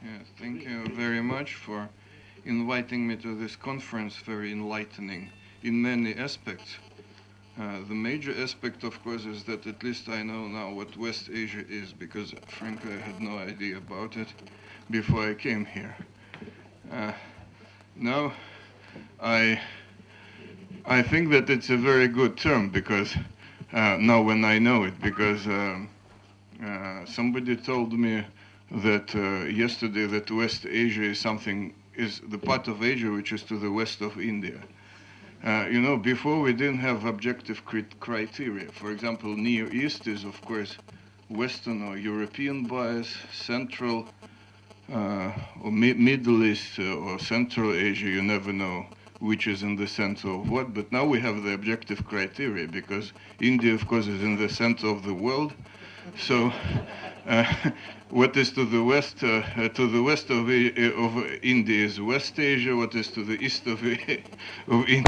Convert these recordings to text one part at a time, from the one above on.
Yes, thank you very much for inviting me to this conference, very enlightening in many aspects. The major aspect, of course, is that at least I know now what West Asia is, because frankly I had no idea about it before I came here. Uh, now, I I think that it's a very good term because now when I know it, because somebody told me that yesterday that West Asia is the part of Asia which is to the west of India. Before we didn't have objective criteria. For example, Near East is, of course, Western or European bias, Central or Middle East or Central Asia, you never know which is in the center of what. But now we have the objective criteria because India, of course, is in the center of the world. So, uh, what is to the west of India is West Asia. What is to the east of India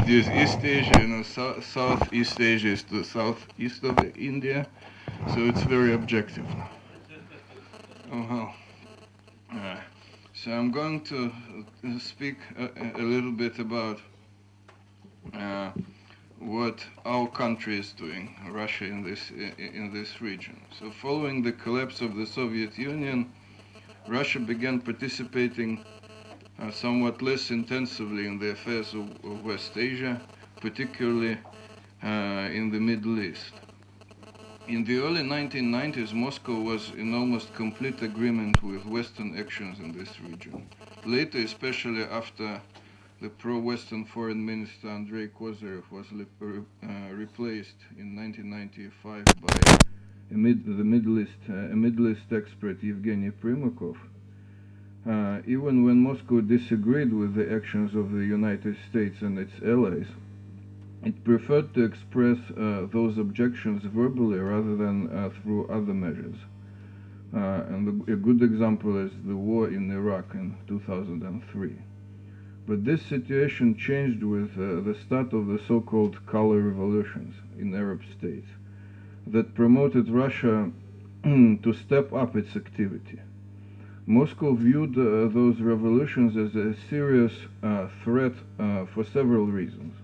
is East Asia. Southeast Asia is to the southeast of India. So it's very objective. Oh, well. So I'm going to speak a little bit about uh, what our country is doing, Russia in this region. So following the collapse of the Soviet Union, Russia began participating somewhat less intensively in the affairs of West Asia, particularly in the Middle East. In the early 1990s, Moscow was in almost complete agreement with Western actions in this region. Later, especially after the pro-Western foreign minister Andrei Kozyrev was replaced in 1995 by a Middle East expert Evgeny Primakov. Even when Moscow disagreed with the actions of the United States and its allies, it preferred to express those objections verbally rather than through other measures. And a good example is the war in Iraq in 2003. But this situation changed with the start of the so-called color revolutions in Arab states that promoted Russia to step up its activity. Moscow viewed those revolutions as a serious threat for several reasons.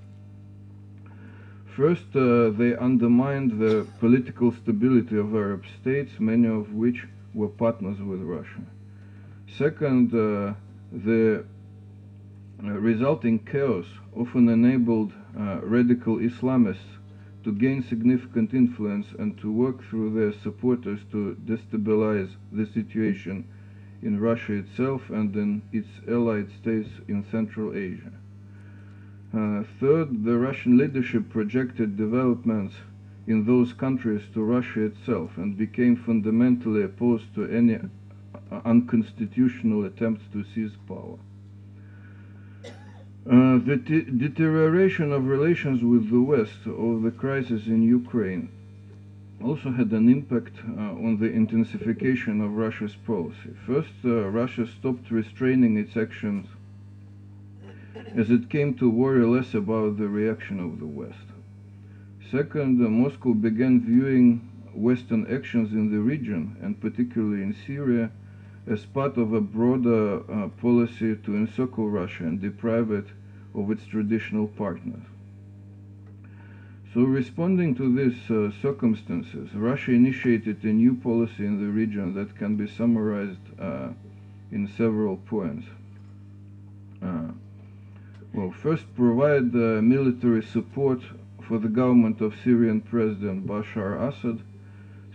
First, they undermined the political stability of Arab states, many of which were partners with Russia. Second, the resulting chaos often enabled radical Islamists to gain significant influence and to work through their supporters to destabilize the situation in Russia itself and in its allied states in Central Asia. Third, the Russian leadership projected developments in those countries to Russia itself and became fundamentally opposed to any unconstitutional attempts to seize power. The deterioration of relations with the West over the crisis in Ukraine also had an impact on the intensification of Russia's policy. First, Russia stopped restraining its actions as it came to worry less about the reaction of the West. Second, Moscow began viewing Western actions in the region, and particularly in Syria, as part of a broader policy to encircle Russia and deprive it of its traditional partners. So, responding to these circumstances, Russia initiated a new policy in the region that can be summarized in several points. First, provide military support for the government of Syrian President Bashar Assad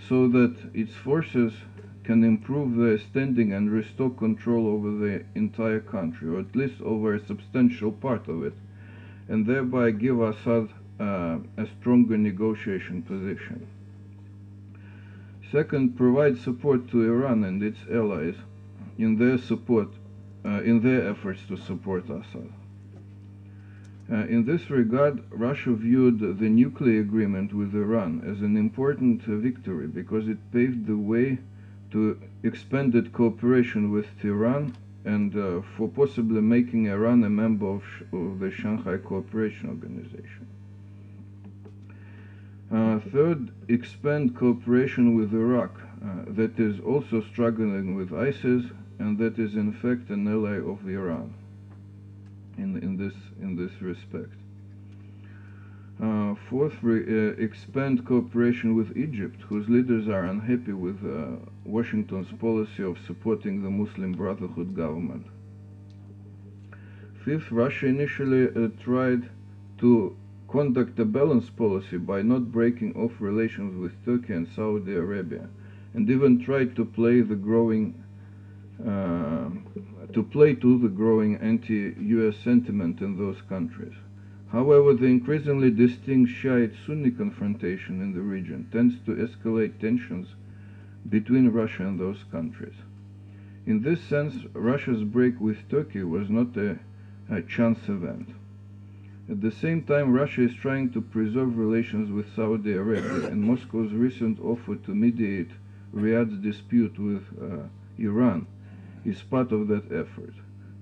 so that its forces can improve their standing and restore control over the entire country, or at least over a substantial part of it, and thereby give Assad a stronger negotiation position. Second, provide support to Iran and its allies in their efforts to support Assad. In this regard, Russia viewed the nuclear agreement with Iran as an important victory because it paved the way to expanded cooperation with Tehran and for possibly making Iran a member of the Shanghai Cooperation Organization. Third, expand cooperation with Iraq, that is also struggling with ISIS, and that is in fact an ally of Iran in this respect. Fourthly, expand cooperation with Egypt, whose leaders are unhappy with Washington's policy of supporting the Muslim Brotherhood government. Fifth, Russia initially tried to conduct a balanced policy by not breaking off relations with Turkey and Saudi Arabia, and even tried to play to the growing anti-US sentiment in those countries. However, the increasingly distinct Shiite-Sunni confrontation in the region tends to escalate tensions between Russia and those countries. In this sense, Russia's break with Turkey was not a chance event. At the same time, Russia is trying to preserve relations with Saudi Arabia, and Moscow's recent offer to mediate Riyadh's dispute with Iran is part of that effort.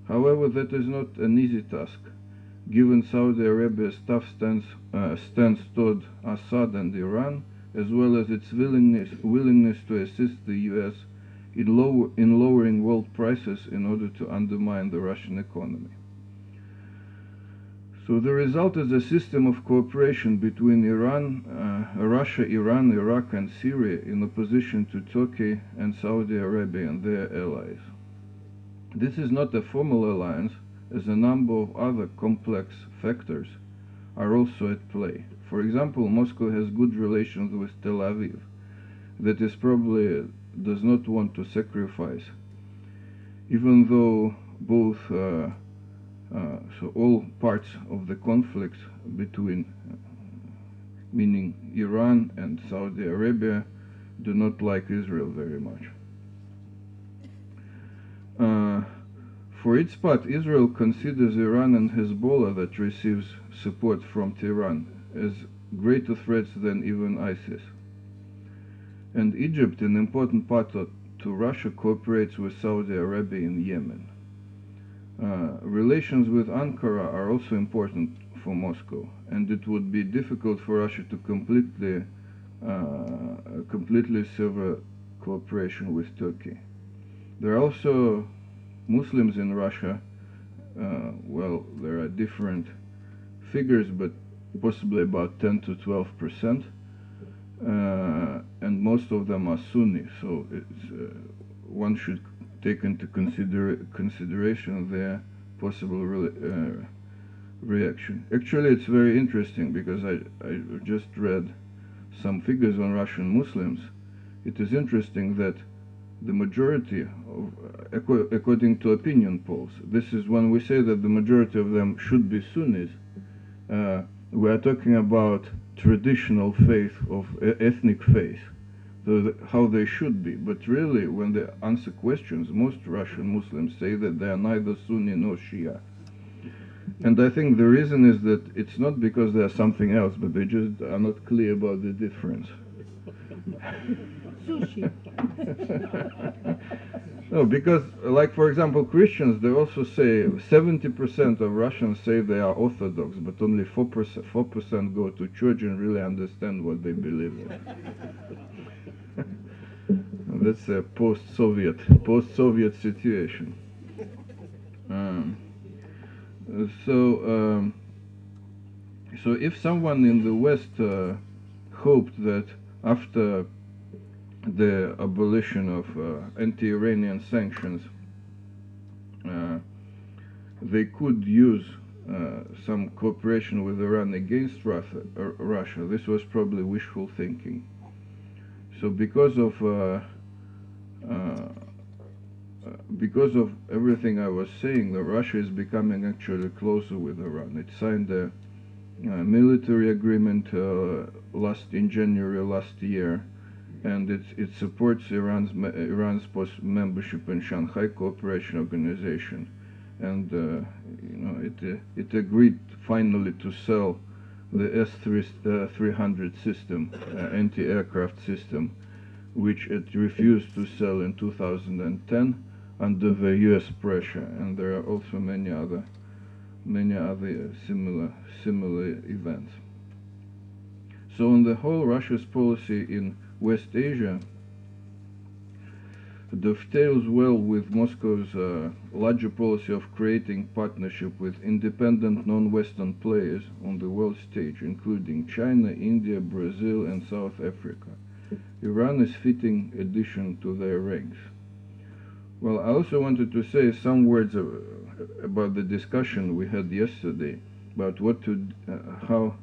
However, that is not an easy task, given Saudi Arabia's tough stance toward Assad and Iran, as well as its willingness to assist the US in lowering world prices in order to undermine the Russian economy. So the result is a system of cooperation between Russia, Iran, Iraq, and Syria in opposition to Turkey and Saudi Arabia and their allies. This is not a formal alliance, as a number of other complex factors are also at play. For example, Moscow has good relations with Tel Aviv, that is probably does not want to sacrifice, even though both so all parts of the conflict between, meaning Iran and Saudi Arabia, do not like Israel very much. For its part, Israel considers Iran and Hezbollah, that receives support from Tehran, as greater threats than even ISIS. And Egypt, an important partner to Russia, cooperates with Saudi Arabia in Yemen. Relations with Ankara are also important for Moscow, and it would be difficult for Russia to completely sever cooperation with Turkey. There are also Muslims in Russia. Well, there are different figures, but possibly about 10 to 12%, and most of them are Sunni. So one should take into consideration their possible reaction. Actually, it's very interesting because I just read some figures on Russian Muslims. It is interesting that the majority of, according to opinion polls, this is when we say that the majority of them should be Sunnis, we are talking about traditional faith of ethnic faith, how they should be. But really, when they answer questions, most Russian Muslims say that they are neither Sunni nor Shia. And I think the reason is that it's not because they are something else, but they just are not clear about the difference. Sushi. No, because, like, for example, Christians, they also say 70% of Russians say they are Orthodox, but only 4% go to church and really understand what they believe in. That's a post-Soviet situation. So if someone in the West hoped that after the abolition of anti-Iranian sanctions, they could use some cooperation with Iran against Russia, this was probably wishful thinking. So because of everything I was saying, that Russia is becoming actually closer with Iran. It signed a military agreement in January last year, and it supports Iran's post-membership in Shanghai Cooperation Organization, and it agreed finally to sell the S-300 system, anti-aircraft system, which it refused to sell in 2010 under the U.S. pressure, and there are also many other similar events. So on the whole, Russia's policy in West Asia dovetails well with Moscow's larger policy of creating partnership with independent non-Western players on the world stage, including China, India, Brazil, and South Africa. Iran is fitting addition to their ranks. Well, I also wanted to say some words about the discussion we had yesterday about how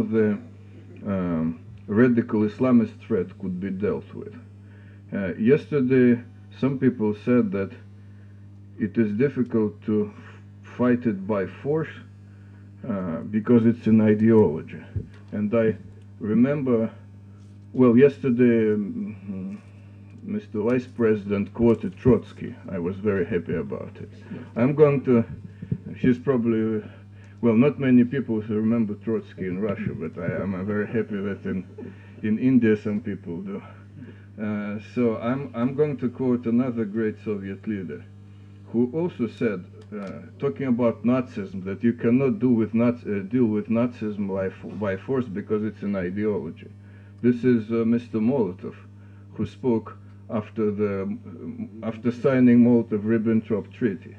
the radical Islamist threat could be dealt with. Yesterday, some people said that it is difficult to fight it by force because it's an ideology. And I remember, well, yesterday Mr. Vice President quoted Trotsky. I was very happy about it. He's probably, well, not many people remember Trotsky in Russia, but I'm very happy that in India some people do. So I'm going to quote another great Soviet leader who also said, talking about Nazism, that you cannot deal with Nazism by force because it's an ideology. This is Mr. Molotov, who spoke after signing Molotov-Ribbentrop Treaty.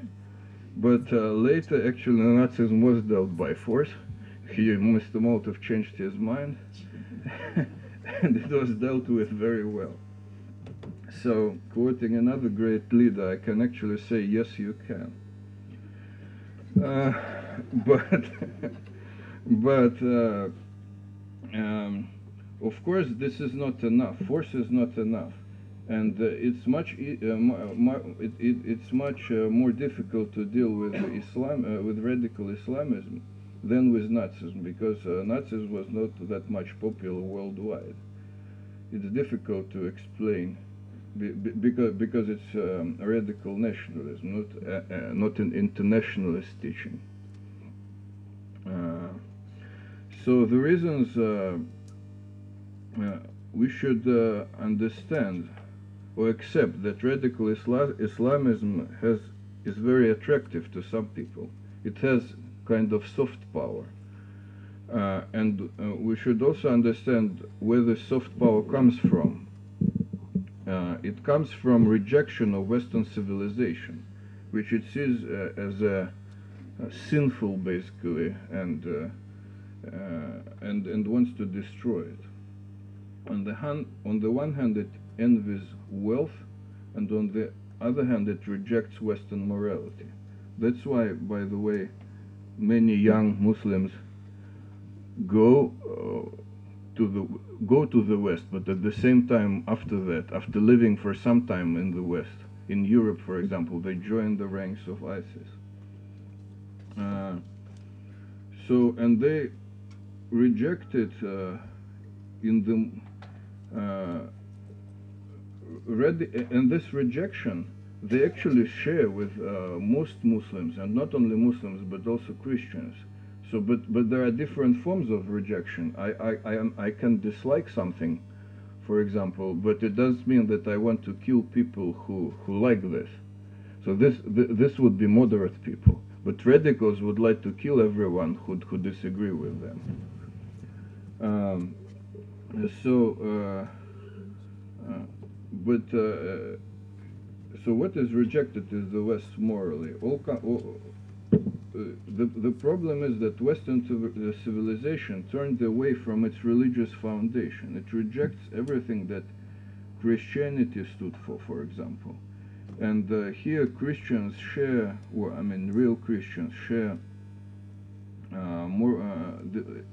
But later, actually, Nazism was dealt by force. Mr. Molotov changed his mind, and it was dealt with very well. So, quoting another great leader, I can actually say, yes, you can. Of course, this is not enough. Force is not enough, and it's much more difficult to deal with with radical Islamism than with Nazism, because Nazism was not that much popular worldwide. It's difficult to explain because it's radical nationalism, not an internationalist teaching. So the reasons we should understand or accept that radical Islamism is very attractive to some people. It has kind of soft power. And we should also understand where the soft power comes from. It comes from rejection of Western civilization, which it sees as sinful, basically, and wants to destroy it. On the one hand, it envies wealth, and on the other hand, it rejects Western morality. That's why, by the way, many young Muslims go to the West, but at the same time, after living for some time in the West, in Europe, for example, they join the ranks of ISIS. And they reject it and this rejection they actually share with most Muslims, and not only Muslims but also Christians. So, but there are different forms of rejection. I can dislike something, for example, but it doesn't mean that I want to kill people who like this. So this would be moderate people. But radicals would like to kill everyone who disagree with them. So what is rejected is the West morally. The problem is that Western civilization turned away from its religious foundation. It rejects everything that Christianity stood for example. And here Christians share, real Christians share the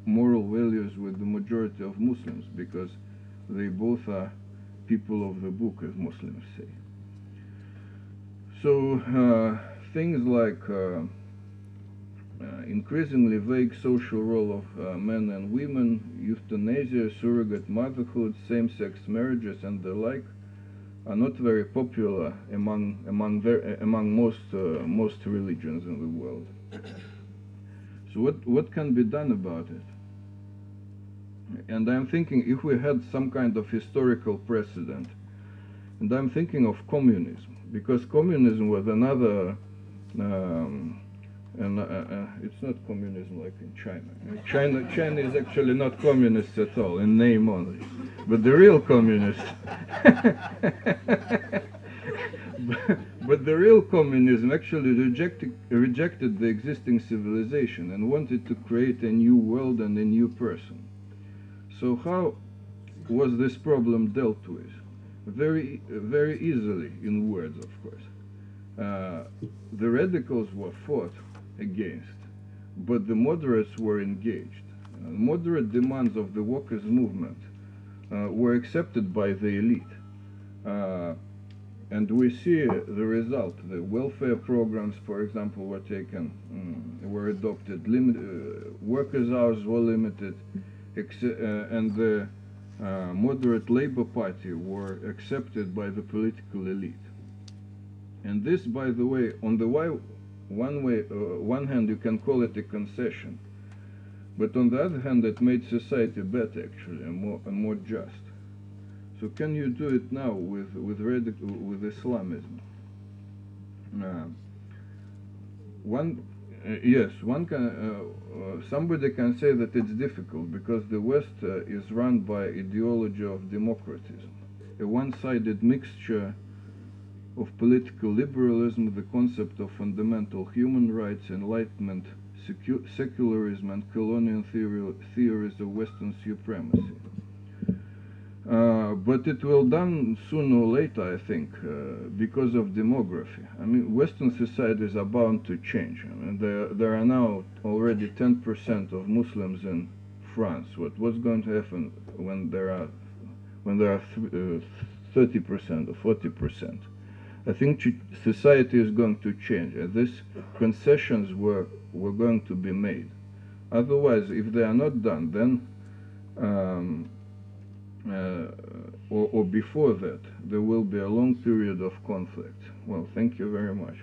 moral values with the majority of Muslims, because they both are people of the book, as Muslims say. So things like increasingly vague social role of men and women, euthanasia, surrogate motherhood, same-sex marriages, and the like are not very popular among most religions in the world. So what can be done about it? And I'm thinking, if we had some kind of historical precedent, and I'm thinking of communism, because communism was another it's not communism like in China. China is actually not communist at all, in name only. But the real communist, but the real communism actually rejected the existing civilization and wanted to create a new world and a new person. So how was this problem dealt with? Very easily, in words, of course. The radicals were fought against, but the moderates were engaged. Moderate demands of the workers' movement were accepted by the elite. And we see the result. The welfare programs, for example, were taken, were adopted. Workers' hours were limited, and the moderate Labour Party were accepted by the political elite. And this, by the way, on the one hand, you can call it a concession, but on the other hand, it made society better, actually, and more just. So can you do it now with Islamism? Somebody can say that it's difficult because the West is run by ideology of democratism, a one-sided mixture of political liberalism, the concept of fundamental human rights, enlightenment, secularism, and colonial theories of Western supremacy. But it will done sooner or later, I think, because of demography. I mean, Western societies are bound to change. I mean, there are now already 10% of Muslims in France. What's going to happen when there are 30% or 40%? I think society is going to change, and these concessions were going to be made. Otherwise, if they are not done, then or before that, there will be a long period of conflict. Well, thank you very much.